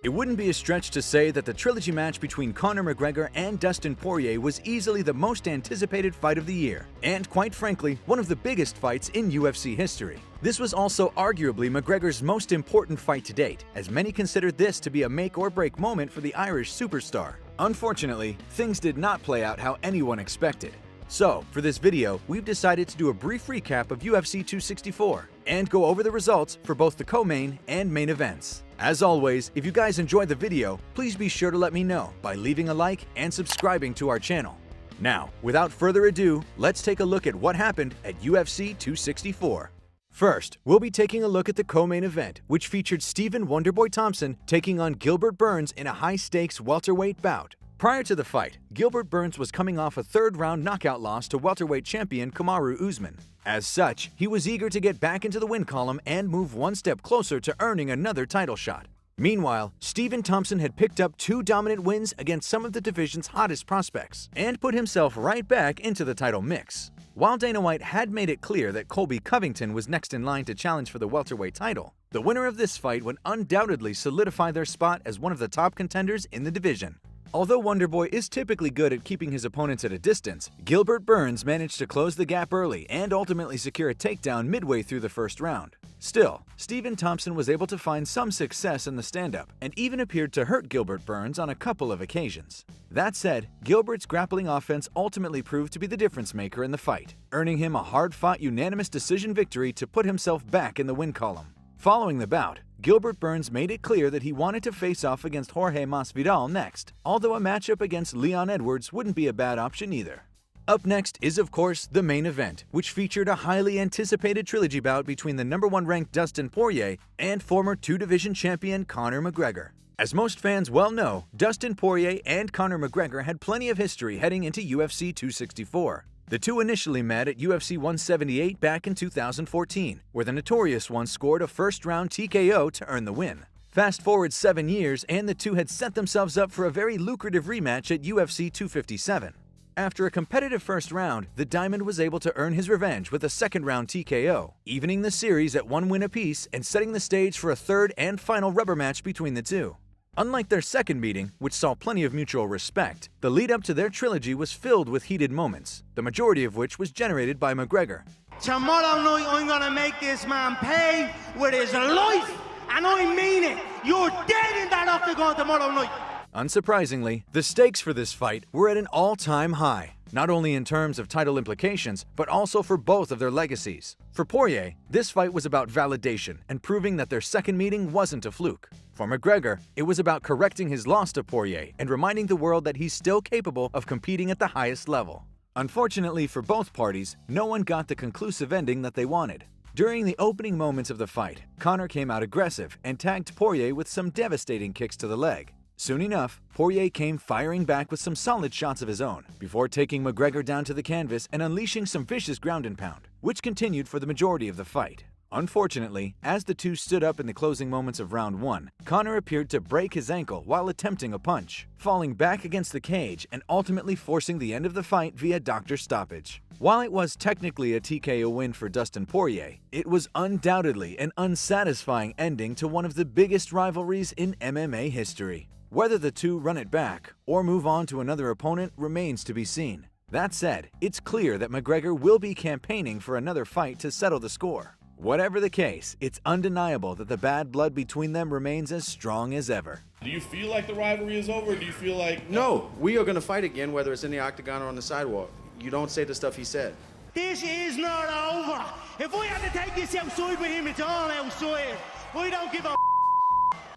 It wouldn't be a stretch to say that the trilogy match between Conor McGregor and Dustin Poirier was easily the most anticipated fight of the year, and quite frankly, one of the biggest fights in UFC history. This was also arguably McGregor's most important fight to date, as many considered this to be a make-or-break moment for the Irish superstar. Unfortunately, things did not play out how anyone expected. So, for this video, we've decided to do a brief recap of UFC 264 and go over the results for both the co-main and main events. As always, if you guys enjoyed the video, please be sure to let me know by leaving a like and subscribing to our channel. Now, without further ado, let's take a look at what happened at UFC 264. First, we'll be taking a look at the co-main event, which featured Stephen Wonderboy Thompson taking on Gilbert Burns in a high-stakes welterweight bout. Prior to the fight, Gilbert Burns was coming off a third-round knockout loss to welterweight champion Kamaru Usman. As such, he was eager to get back into the win column and move one step closer to earning another title shot. Meanwhile, Stephen Thompson had picked up 2 dominant wins against some of the division's hottest prospects and put himself right back into the title mix. While Dana White had made it clear that Colby Covington was next in line to challenge for the welterweight title, the winner of this fight would undoubtedly solidify their spot as one of the top contenders in the division. Although Wonderboy is typically good at keeping his opponents at a distance, Gilbert Burns managed to close the gap early and ultimately secure a takedown midway through the first round. Still, Stephen Thompson was able to find some success in the stand-up and even appeared to hurt Gilbert Burns on a couple of occasions. That said, Gilbert's grappling offense ultimately proved to be the difference maker in the fight, earning him a hard-fought unanimous decision victory to put himself back in the win column. Following the bout, Gilbert Burns made it clear that he wanted to face off against Jorge Masvidal next, although a matchup against Leon Edwards wouldn't be a bad option either. Up next is, of course, the main event, which featured a highly anticipated trilogy bout between the #1 ranked Dustin Poirier and former 2-division champion Conor McGregor. As most fans well know, Dustin Poirier and Conor McGregor had plenty of history heading into UFC 264. The two initially met at UFC 178 back in 2014, where the notorious one scored a first-round TKO to earn the win. Fast forward 7 years, and the two had set themselves up for a very lucrative rematch at UFC 257. After a competitive first round, the Diamond was able to earn his revenge with a second-round TKO, evening the series at 1 win apiece and setting the stage for a third and final rubber match between the two. Unlike their second meeting, which saw plenty of mutual respect, the lead-up to their trilogy was filled with heated moments, the majority of which was generated by McGregor. Tomorrow night I'm gonna make this man pay with his life, and I mean it. You're dead in that octagon tomorrow night. Unsurprisingly, the stakes for this fight were at an all-time high, not only in terms of title implications, but also for both of their legacies. For Poirier, this fight was about validation and proving that their second meeting wasn't a fluke. For McGregor, it was about correcting his loss to Poirier and reminding the world that he's still capable of competing at the highest level. Unfortunately for both parties, no one got the conclusive ending that they wanted. During the opening moments of the fight, Conor came out aggressive and tagged Poirier with some devastating kicks to the leg. Soon enough, Poirier came firing back with some solid shots of his own, before taking McGregor down to the canvas and unleashing some vicious ground and pound, which continued for the majority of the fight. Unfortunately, as the two stood up in the closing moments of round 1, Conor appeared to break his ankle while attempting a punch, falling back against the cage and ultimately forcing the end of the fight via doctor stoppage. While it was technically a TKO win for Dustin Poirier, it was undoubtedly an unsatisfying ending to one of the biggest rivalries in MMA history. Whether the two run it back or move on to another opponent remains to be seen. That said, it's clear that McGregor will be campaigning for another fight to settle the score. Whatever the case, it's undeniable that the bad blood between them remains as strong as ever. Do you feel like the rivalry is over? Or do you feel like... No, we are going to fight again, whether it's in the octagon or on the sidewalk. You don't say the stuff he said. This is not over. If we have to take this outside with him, it's all outside. We don't give a...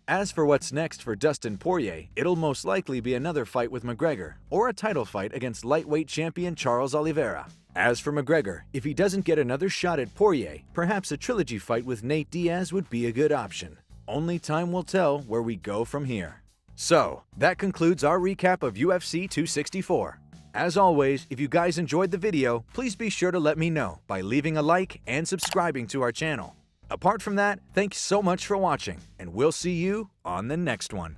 As for what's next for Dustin Poirier, it'll most likely be another fight with McGregor, or a title fight against lightweight champion Charles Oliveira. As for McGregor, if he doesn't get another shot at Poirier, perhaps a trilogy fight with Nate Diaz would be a good option. Only time will tell where we go from here. So, that concludes our recap of UFC 264. As always, if you guys enjoyed the video, please be sure to let me know by leaving a like and subscribing to our channel. Apart from that, thanks so much for watching, and we'll see you on the next one.